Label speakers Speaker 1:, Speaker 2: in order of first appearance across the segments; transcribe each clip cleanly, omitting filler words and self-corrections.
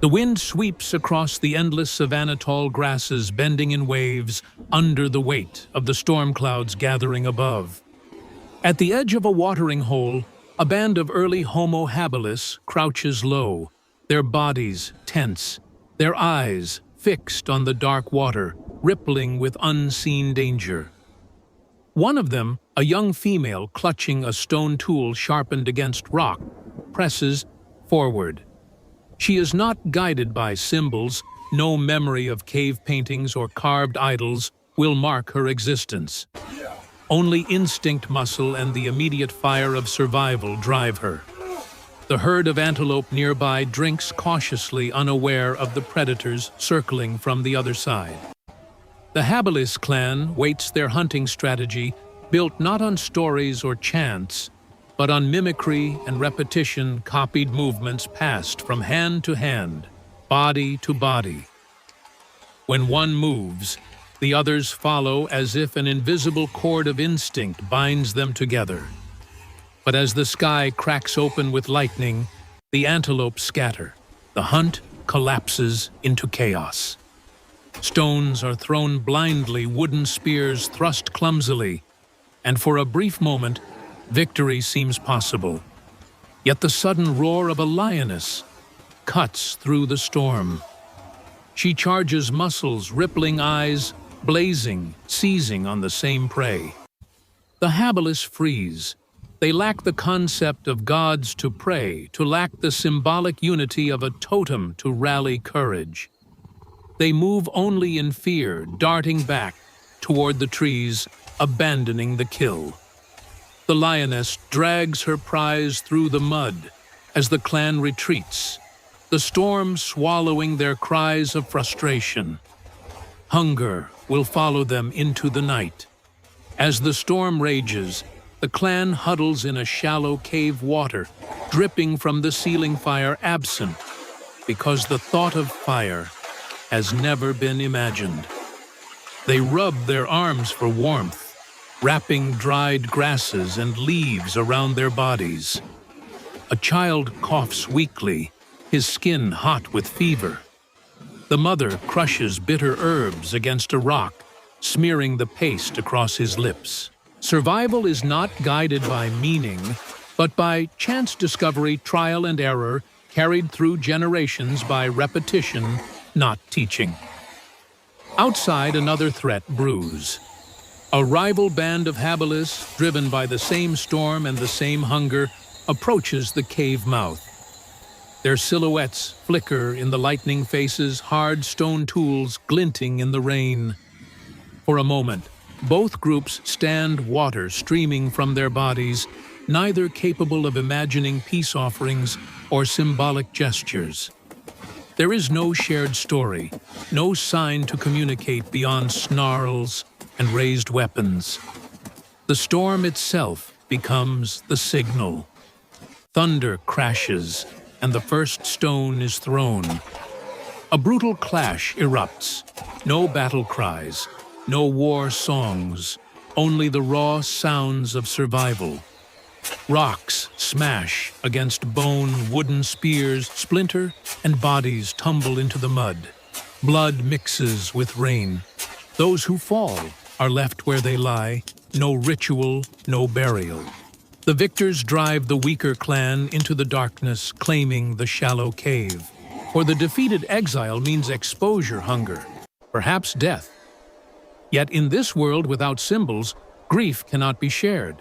Speaker 1: The wind sweeps across the endless savanna tall grasses, bending in waves under the weight of the storm clouds gathering above. At the edge of a watering hole, a band of early Homo habilis crouches low, their bodies tense, their eyes fixed on the dark water, rippling with unseen danger. One of them, a young female clutching a stone tool sharpened against rock, presses forward. She is not guided by symbols. No memory of cave paintings or carved idols will mark her existence. Only instinct muscle and the immediate fire of survival drive her. The herd of antelope nearby drinks cautiously, unaware of the predators circling from the other side. The Habilis clan waits their hunting strategy, built not on stories or chants, but on mimicry and repetition, copied movements passed from hand to hand, body to body. When one moves, the others follow as if an invisible cord of instinct binds them together. But as the sky cracks open with lightning, the antelope scatter. The hunt collapses into chaos. Stones are thrown blindly, wooden spears thrust clumsily, and for a brief moment, victory seems possible. Yet the sudden roar of a lioness cuts through the storm. She charges, muscles, rippling eyes, blazing, seizing on the same prey. The Habilis freeze. They lack the concept of gods to pray, to lack the symbolic unity of a totem to rally courage. They move only in fear, darting back toward the trees, abandoning the kill. The lioness drags her prize through the mud as the clan retreats, the storm swallowing their cries of frustration. Hunger will follow them into the night. As the storm rages, the clan huddles in a shallow cave, water dripping from the ceiling fire absent, because the thought of fire has never been imagined. They rub their arms for warmth, wrapping dried grasses and leaves around their bodies. A child coughs weakly, his skin hot with fever. The mother crushes bitter herbs against a rock, smearing the paste across his lips. Survival is not guided by meaning, but by chance discovery, trial and error, carried through generations by repetition, not teaching. Outside, another threat brews. A rival band of Habilis, driven by the same storm and the same hunger, approaches the cave mouth. Their silhouettes flicker in the lightning faces, hard stone tools glinting in the rain. For a moment, both groups stand, water streaming from their bodies, neither capable of imagining peace offerings or symbolic gestures. There is no shared story, no sign to communicate beyond snarls and raised weapons. The storm itself becomes the signal. Thunder crashes, and the first stone is thrown. A brutal clash erupts. No battle cries, no war songs, only the raw sounds of survival. Rocks smash against bone, wooden spears splinter, and bodies tumble into the mud. Blood mixes with rain. Those who fall are left where they lie, no ritual, no burial. The victors drive the weaker clan into the darkness, claiming the shallow cave. For the defeated, exile means exposure, hunger, perhaps death. Yet in this world without symbols, grief cannot be shared.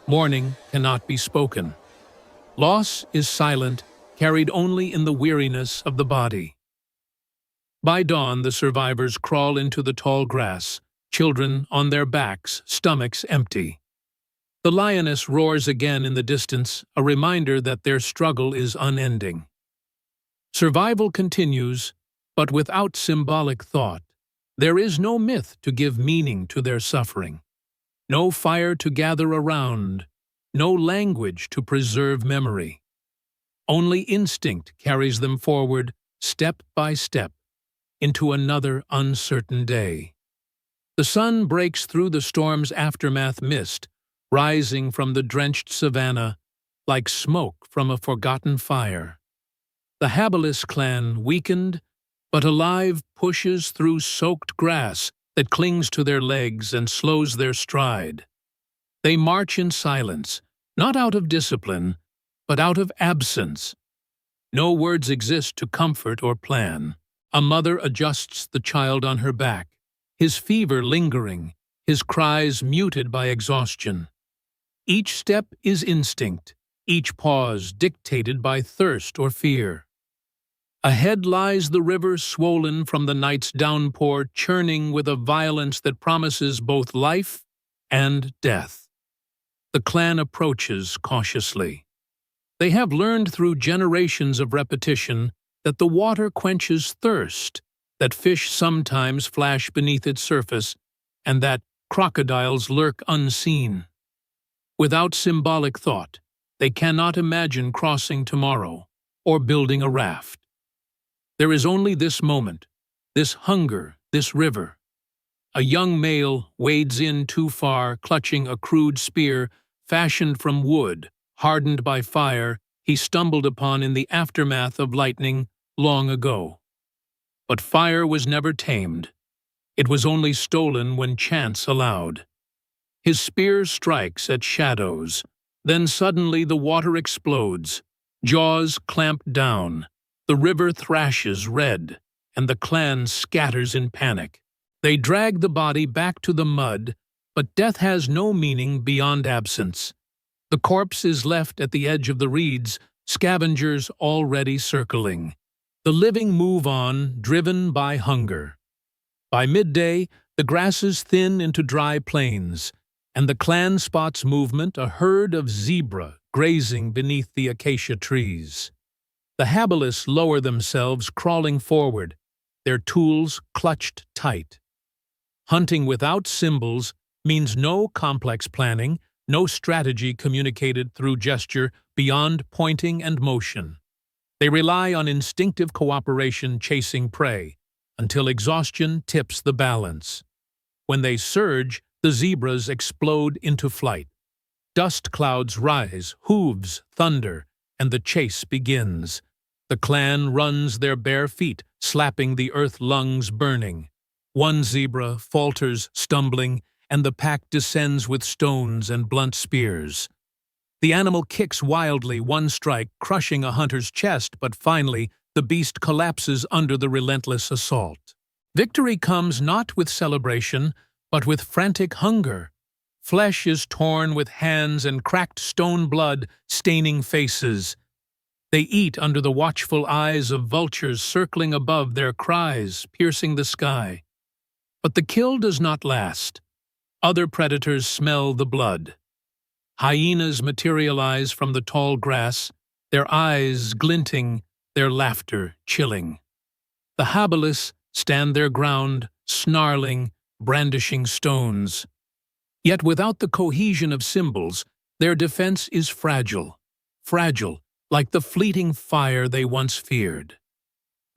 Speaker 1: Mourning cannot be spoken. Loss is silent, carried only in the weariness of the body. By dawn, the survivors crawl into the tall grass, children on their backs, stomachs empty. The lioness roars again in the distance, a reminder that their struggle is unending. Survival continues, but without symbolic thought. There is no myth to give meaning to their suffering. No fire to gather around, no language to preserve memory. Only instinct carries them forward, step by step, into another uncertain day. The sun breaks through the storm's aftermath mist, rising from the drenched savannah like smoke from a forgotten fire. The Habilis clan, weakened but alive, pushes through soaked grass that clings to their legs and slows their stride. They march in silence, not out of discipline, but out of absence. No words exist to comfort or plan. A mother adjusts the child on her back, his fever lingering, his cries muted by exhaustion. Each step is instinct, each pause dictated by thirst or fear. Ahead lies the river swollen from the night's downpour, churning with a violence that promises both life and death. The clan approaches cautiously. They have learned through generations of repetition that the water quenches thirst, that fish sometimes flash beneath its surface, and that crocodiles lurk unseen. Without symbolic thought, they cannot imagine crossing tomorrow or building a raft. There is only this moment, this hunger, this river. A young male wades in too far, clutching a crude spear fashioned from wood, hardened by fire, he stumbled upon in the aftermath of lightning long ago. But fire was never tamed. It was only stolen when chance allowed. His spear strikes at shadows. Then suddenly the water explodes. Jaws clamp down. The river thrashes red, and the clan scatters in panic. They drag the body back to the mud, but death has no meaning beyond absence. The corpse is left at the edge of the reeds, scavengers already circling. The living move on, driven by hunger. By midday, the grasses thin into dry plains, and the clan spots movement, a herd of zebra grazing beneath the acacia trees. The Habilis lower themselves, crawling forward, their tools clutched tight. Hunting without symbols means no complex planning, no strategy communicated through gesture beyond pointing and motion. They rely on instinctive cooperation chasing prey, until exhaustion tips the balance. When they surge, the zebras explode into flight. Dust clouds rise, hooves thunder, and the chase begins. The clan runs their bare feet, slapping the earth, lungs burning. One zebra falters, stumbling, and the pack descends with stones and blunt spears. The animal kicks wildly, one strike crushing a hunter's chest, but finally the beast collapses under the relentless assault. Victory comes not with celebration, but with frantic hunger. Flesh is torn with hands and cracked stone blood staining faces. They eat under the watchful eyes of vultures circling above, their cries piercing the sky. But the kill does not last. Other predators smell the blood. Hyenas materialize from the tall grass, their eyes glinting, their laughter chilling. The Habilis stand their ground, snarling, brandishing stones. Yet without the cohesion of symbols, their defense is fragile, like the fleeting fire they once feared.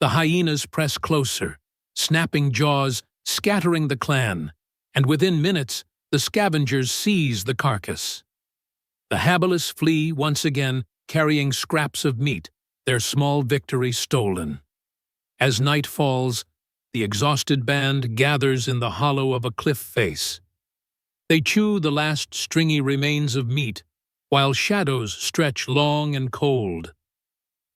Speaker 1: The hyenas press closer, snapping jaws, scattering the clan, and within minutes the scavengers seize the carcass. The Habilis flee once again, carrying scraps of meat, their small victory stolen. As night falls, the exhausted band gathers in the hollow of a cliff face. They chew the last stringy remains of meat, while shadows stretch long and cold.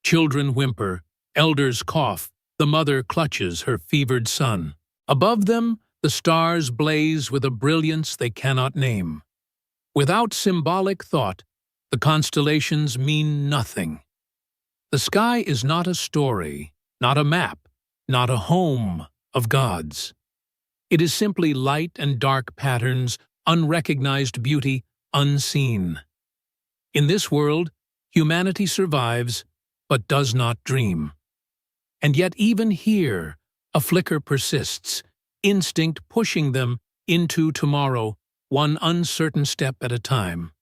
Speaker 1: Children whimper, elders cough, the mother clutches her fevered son. Above them, the stars blaze with a brilliance they cannot name. Without symbolic thought, the constellations mean nothing. The sky is not a story, not a map, not a home of gods. It is simply light and dark patterns, unrecognized beauty, unseen. In this world, humanity survives, but does not dream. And yet even here, a flicker persists, instinct pushing them into tomorrow, one uncertain step at a time.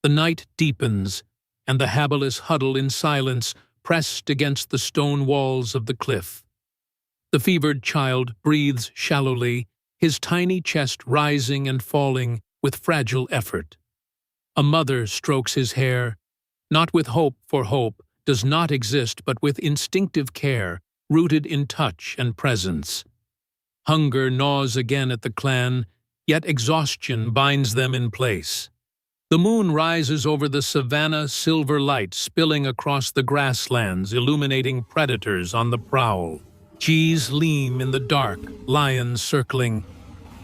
Speaker 1: The night deepens, and the Habilis huddle in silence, pressed against the stone walls of the cliff. The fevered child breathes shallowly, his tiny chest rising and falling with fragile effort. A mother strokes his hair, not with hope for hope, does not exist but with instinctive care, rooted in touch and presence. Hunger gnaws again at the clan, yet exhaustion binds them in place. The moon rises over the savannah, silver light spilling across the grasslands, illuminating predators on the prowl. Geese lean in the dark, lions circling,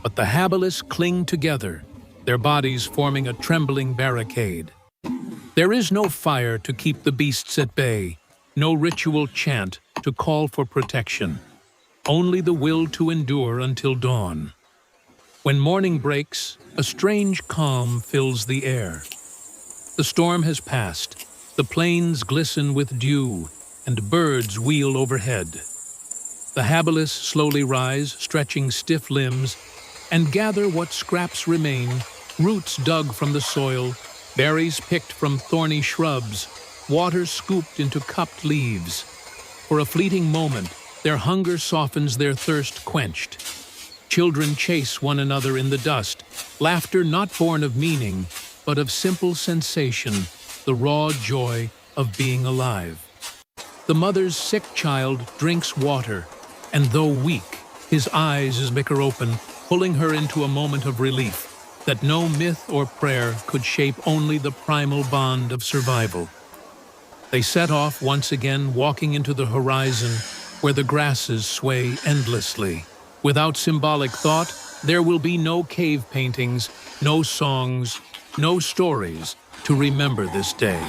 Speaker 1: but the Habilis cling together, their bodies forming a trembling barricade. There is no fire to keep the beasts at bay, no ritual chant to call for protection, only the will to endure until dawn. When morning breaks, a strange calm fills the air. The storm has passed, the plains glisten with dew, and birds wheel overhead. The Habilis slowly rise, stretching stiff limbs, and gather what scraps remain, roots dug from the soil, berries picked from thorny shrubs, water scooped into cupped leaves. For a fleeting moment, their hunger softens, their thirst quenched. Children chase one another in the dust, laughter not born of meaning, but of simple sensation, the raw joy of being alive. The mother's sick child drinks water, and though weak, his eyes bicker open, pulling her into a moment of relief that no myth or prayer could shape, only the primal bond of survival. They set off once again, walking into the horizon where the grasses sway endlessly. Without symbolic thought, there will be no cave paintings, no songs, no stories to remember this day.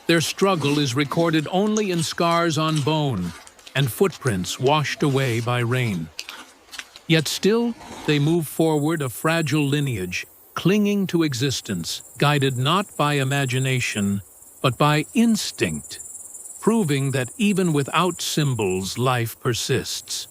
Speaker 1: Their struggle is recorded only in scars on bone and footprints washed away by rain. Yet still, they move forward, a fragile lineage, clinging to existence, guided not by imagination, but by instinct, proving that even without symbols, life persists.